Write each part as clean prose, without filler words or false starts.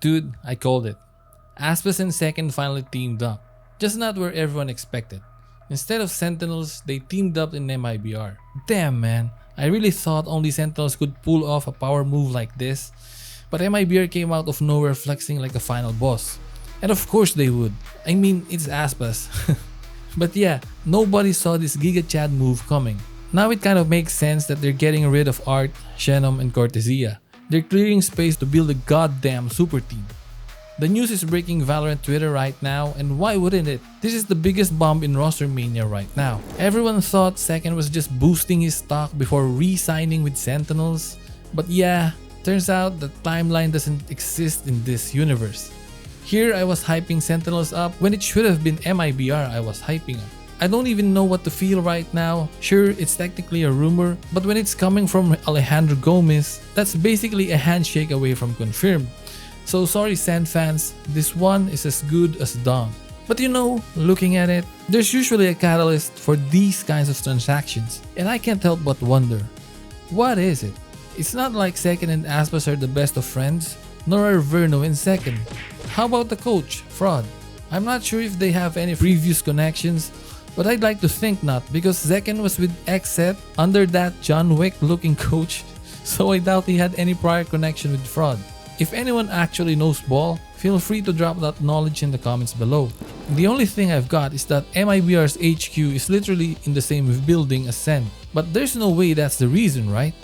Dude, I called it. Aspas and Zekken finally teamed up. Just not where everyone expected. Instead of Sentinels, they teamed up in MIBR. Damn man, I really thought only Sentinels could pull off a power move like this. But MIBR came out of nowhere flexing like a final boss. And of course they would. I mean, it's Aspas. But yeah, nobody saw this Giga Chad move coming. Now it kind of makes sense that they're getting rid of Art, Shenom, and Cortesia. They're clearing space to build a goddamn super team. The news is breaking Valorant Twitter right now, and why wouldn't it? This is the biggest bomb in Rostermania right now. Everyone thought Zekken was just boosting his stock before re-signing with Sentinels. But yeah, turns out the timeline doesn't exist in this universe. Here I was hyping Sentinels up when it should have been MIBR I was hyping up. I don't even know what to feel right now. Sure, it's technically a rumor, but when it's coming from Alejandro Gomez, that's basically a handshake away from confirmed. So sorry Sand fans, this one is as good as done. But you know, looking at it, there's usually a catalyst for these kinds of transactions, and I can't help but wonder, what is it? It's not like Zekken and Aspas are the best of friends, nor are Verno and Zekken. How about the coach, Fraud? I'm not sure if they have any previous connections, but I'd like to think not, because Zekken was with XSET under that John Wick looking coach, so I doubt he had any prior connection with Fraud. If anyone actually knows ball, feel free to drop that knowledge in the comments below. The only thing I've got is that MIBR's HQ is literally in the same building as Sen, but there's no way that's the reason, right?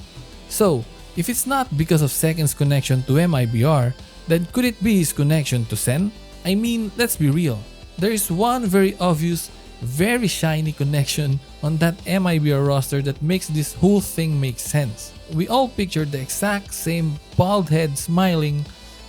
So, if it's not because of Zekken's connection to MIBR, then could it be his connection to Sen? I mean, let's be real. There is one very obvious, very shiny connection on that MIBR roster that makes this whole thing make sense. We all pictured the exact same bald head smiling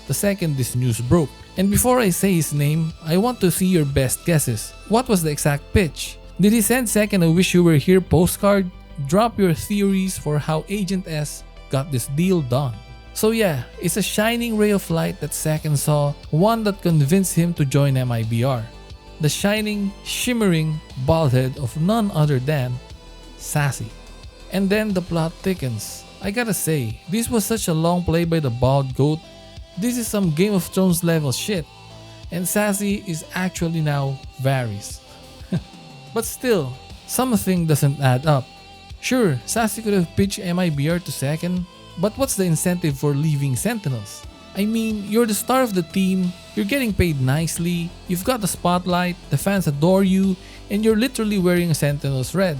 the second this news broke. And before I say his name, I want to see your best guesses. What was the exact pitch? Did he send Zekken a wish you were here postcard? Drop your theories for how Agent S got this deal done. So yeah, it's a shining ray of light that Zekken saw, one that convinced him to join MIBR. The shining, shimmering bald head of none other than Sacy. And then the plot thickens. I gotta say, this was such a long play by the bald goat. This is some Game of Thrones level shit. And Sacy is actually now Varys. But still, something doesn't add up. Sure, Sacy could have pitched MIBR to Zekken, but what's the incentive for leaving Sentinels? I mean, you're the star of the team, you're getting paid nicely, you've got the spotlight, the fans adore you, and you're literally wearing a Sentinels red.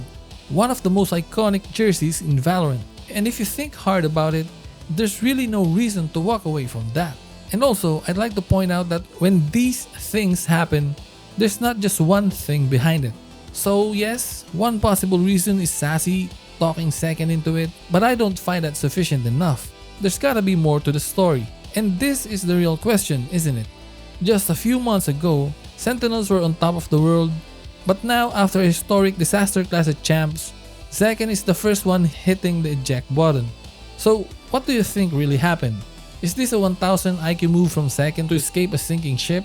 One of the most iconic jerseys in Valorant. And if you think hard about it, there's really no reason to walk away from that. And also, I'd like to point out that when these things happen, there's not just one thing behind it. So yes, one possible reason is Sacy talking Zekken into it, but I don't find that sufficient enough. There's gotta be more to the story. And this is the real question, isn't it? Just a few months ago, Sentinels were on top of the world, but now after a historic disaster class at Champs, Zekken is the first one hitting the eject button. So what do you think really happened? Is this a 1000 IQ move from Zekken to escape a sinking ship?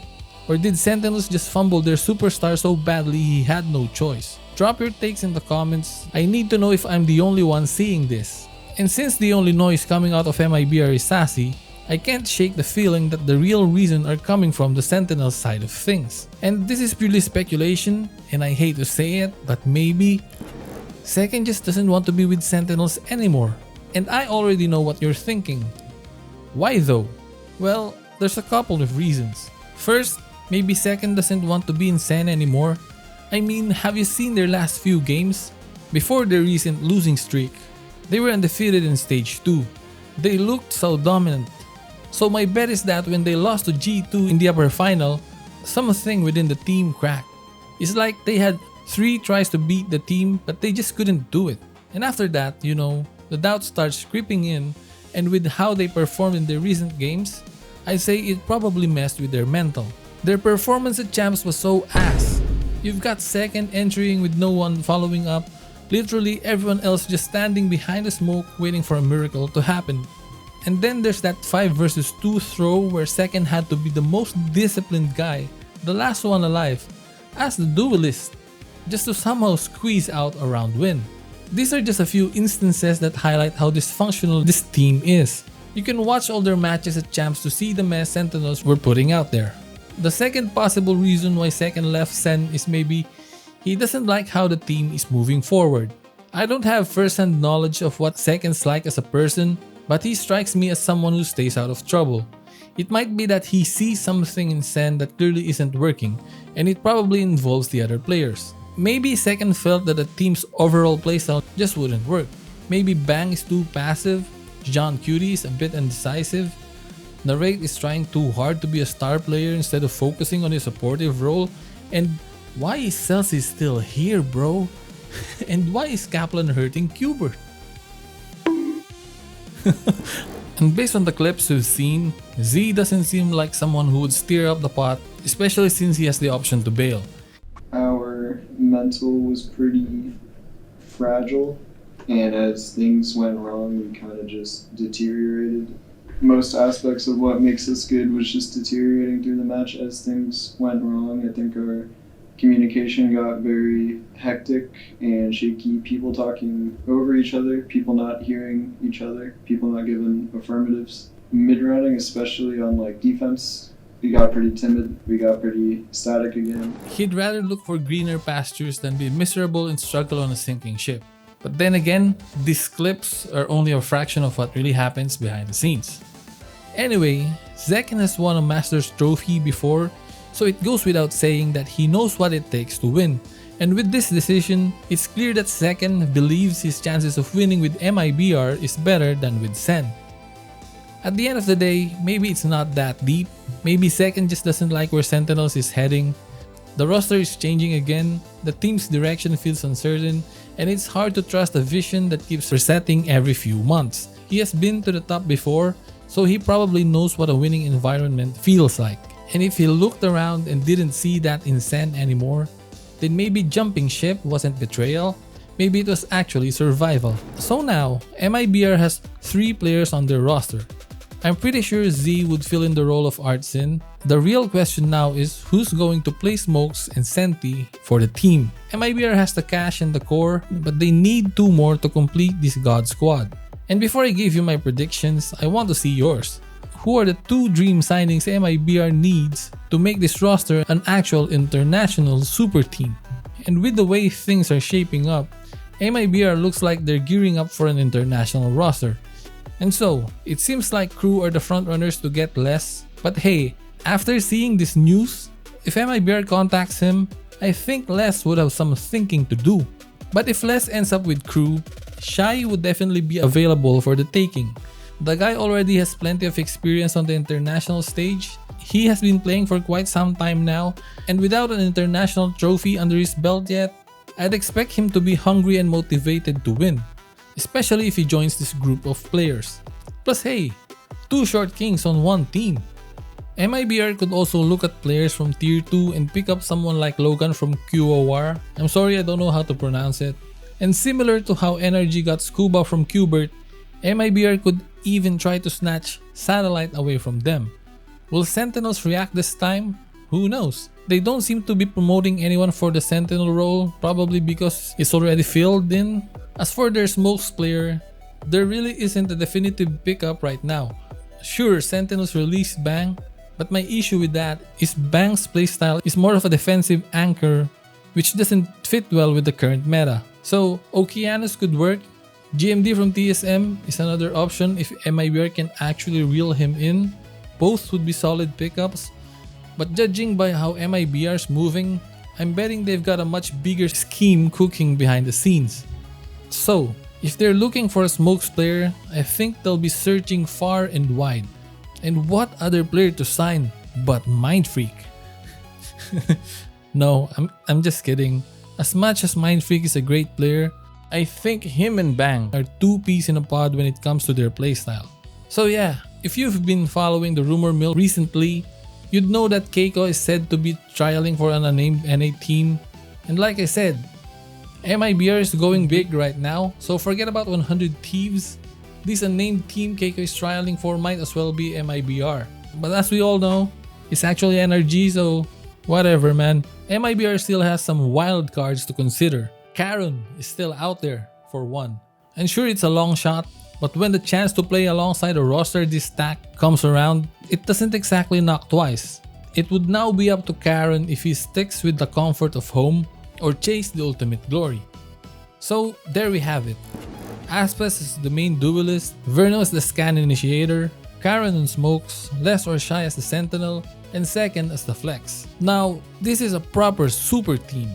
Or did Sentinels just fumble their superstar so badly he had no choice? Drop your takes in the comments. I need to know if I'm the only one seeing this. And since the only noise coming out of MIBR is Sacy, I can't shake the feeling that the real reason are coming from the Sentinel side of things. And this is purely speculation, and I hate to say it, but maybe Zekken just doesn't want to be with Sentinels anymore. And I already know what you're thinking. Why though? Well, there's a couple of reasons. First, maybe Zekken doesn't want to be in Sen anymore. I mean, have you seen their last few games? Before their recent losing streak, they were undefeated in stage 2. They looked so dominant. So my bet is that when they lost to G2 in the upper final, something within the team cracked. It's like they had 3 tries to beat the team, but they just couldn't do it. And after that, you know, the doubt starts creeping in, and with how they performed in their recent games, I'd say it probably messed with their mental. Their performance at Champs was so ass. You've got Zekken entering with no one following up, literally everyone else just standing behind the smoke waiting for a miracle to happen. And then there's that 5 versus 2 throw where Zekken had to be the most disciplined guy, the last one alive, as the duelist, just to somehow squeeze out a round win. These are just a few instances that highlight how dysfunctional this team is. You can watch all their matches at Champs to see the mess Sentinels were putting out there. The second possible reason why Zekken left Sen is maybe he doesn't like how the team is moving forward. I don't have first-hand knowledge of what Zekken's like as a person, but he strikes me as someone who stays out of trouble. It might be that he sees something in Sen that clearly isn't working, and it probably involves the other players. Maybe Zekken felt that the team's overall playstyle just wouldn't work. Maybe Bang is too passive, John Cutie is a bit indecisive, Narrate is trying too hard to be a star player instead of focusing on his supportive role, and why is Sacy still here, bro? And why is Kaplan hurting Qbert? And based on the clips we've seen, Z doesn't seem like someone who would stir up the pot, especially since he has the option to bail. Our mental was pretty fragile, and as things went wrong, we kind of just deteriorated. Most aspects of what makes us good was just deteriorating through the match as things went wrong. I think our communication got very hectic and shaky, people talking over each other, people not hearing each other, people not giving affirmatives. Mid-rounding, especially on like defense, we got pretty timid, we got pretty static again. He'd rather look for greener pastures than be miserable and struggle on a sinking ship. But then again, these clips are only a fraction of what really happens behind the scenes. Anyway, Zekken has won a Masters trophy before, so it goes without saying that he knows what it takes to win. And with this decision, it's clear that Zekken believes his chances of winning with MIBR is better than with Sen. At the end of the day, maybe it's not that deep. Maybe Zekken just doesn't like where Sentinels is heading. The roster is changing again, the team's direction feels uncertain, and it's hard to trust a vision that keeps resetting every few months. He has been to the top before, so he probably knows what a winning environment feels like. And if he looked around and didn't see that in Sen anymore, then maybe jumping ship wasn't betrayal, maybe it was actually survival. So now, MIBR has 3 players on their roster. I'm pretty sure Z would fill in the role of Artsin. The real question now is who's going to play Smokes and Senti for the team. MIBR has the cash and the core, but they need 2 more to complete this God squad. And before I give you my predictions, I want to see yours. Who are the 2 dream signings MIBR needs to make this roster an actual international super team? And with the way things are shaping up, MIBR looks like they're gearing up for an international roster. And so, it seems like Crew are the frontrunners to get Les. But hey, after seeing this news, if MIBR contacts him, I think Les would have some thinking to do. But if Les ends up with Crew, Shyy would definitely be available for the taking. The guy already has plenty of experience on the international stage. He has been playing for quite some time now, and without an international trophy under his belt yet, I'd expect him to be hungry and motivated to win, especially if he joins this group of players. Plus hey, 2 short kings on one team. MIBR could also look at players from tier 2 and pick up someone like Logan from QOR. I'm sorry, I don't know how to pronounce it. And similar to how NRG got Scuba from Qbert, MIBR could even try to snatch Sattelite away from them. Will Sentinels react this time? Who knows? They don't seem to be promoting anyone for the Sentinel role, probably because it's already filled in. As for their Smokes player, there really isn't a definitive pickup right now. Sure, Sentinels released Bang, but my issue with that is Bang's playstyle is more of a defensive anchor, which doesn't fit well with the current meta. So Okeanos could work. GMD from TSM is another option if MIBR can actually reel him in. Both would be solid pickups. But judging by how MIBR's moving, I'm betting they've got a much bigger scheme cooking behind the scenes. So, if they're looking for a Smokes player, I think they'll be searching far and wide. And what other player to sign but Mindfreak? No, I'm just kidding. As much as Mindfreak is a great player, I think him and Bang are 2 peas in a pod when it comes to their playstyle. So yeah, if you've been following the rumor mill recently, you'd know that Keiko is said to be trialing for an unnamed NA team. And like I said, MIBR is going big right now, so forget about 100 Thieves. This unnamed team Keiko is trialing for might as well be MIBR. But as we all know, it's actually NRG, so whatever man. MIBR still has some wild cards to consider. Karon is still out there for one. And sure, it's a long shot, But when the chance to play alongside a roster this stacked comes around, it doesn't exactly knock twice. It would now be up to Karon if he sticks with the comfort of home or chase the ultimate glory. So there we have it. Aspas is the main duelist, Verno is the scan initiator, Karon and Smokes, Les or Shyy as the Sentinel, and Zekken as the Flex. Now, this is a proper super team.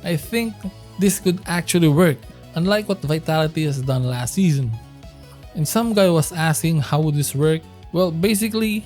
I think this could actually work, unlike what Vitality has done last season. And some guy was asking how would this work? Well, basically,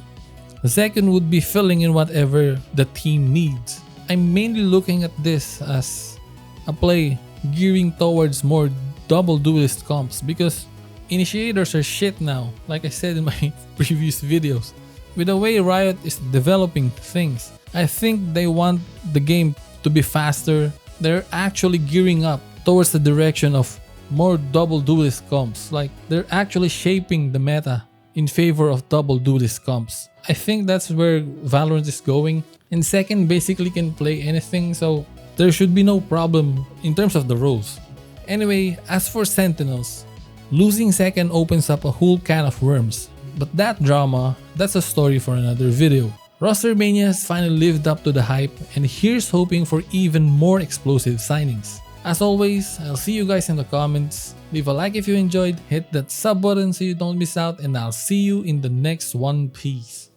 Zekken would be filling in whatever the team needs. I'm mainly looking at this as a play gearing towards more double duelist comps because initiators are shit now, like I said in my previous videos. With the way Riot is developing things, I think they want the game to be faster. They're actually gearing up towards the direction of more double duelist comps. Like they're actually shaping the meta in favor of double duelist comps. I think that's where Valorant is going. And Zekken basically can play anything, so there should be no problem in terms of the roles. Anyway, as for Sentinels, losing Zekken opens up a whole can of worms. But that drama, that's a story for another video. Rostermania has finally lived up to the hype, and here's hoping for even more explosive signings. As always, I'll see you guys in the comments. Leave a like if you enjoyed, hit that sub button so you don't miss out, and I'll see you in the next one. Peace.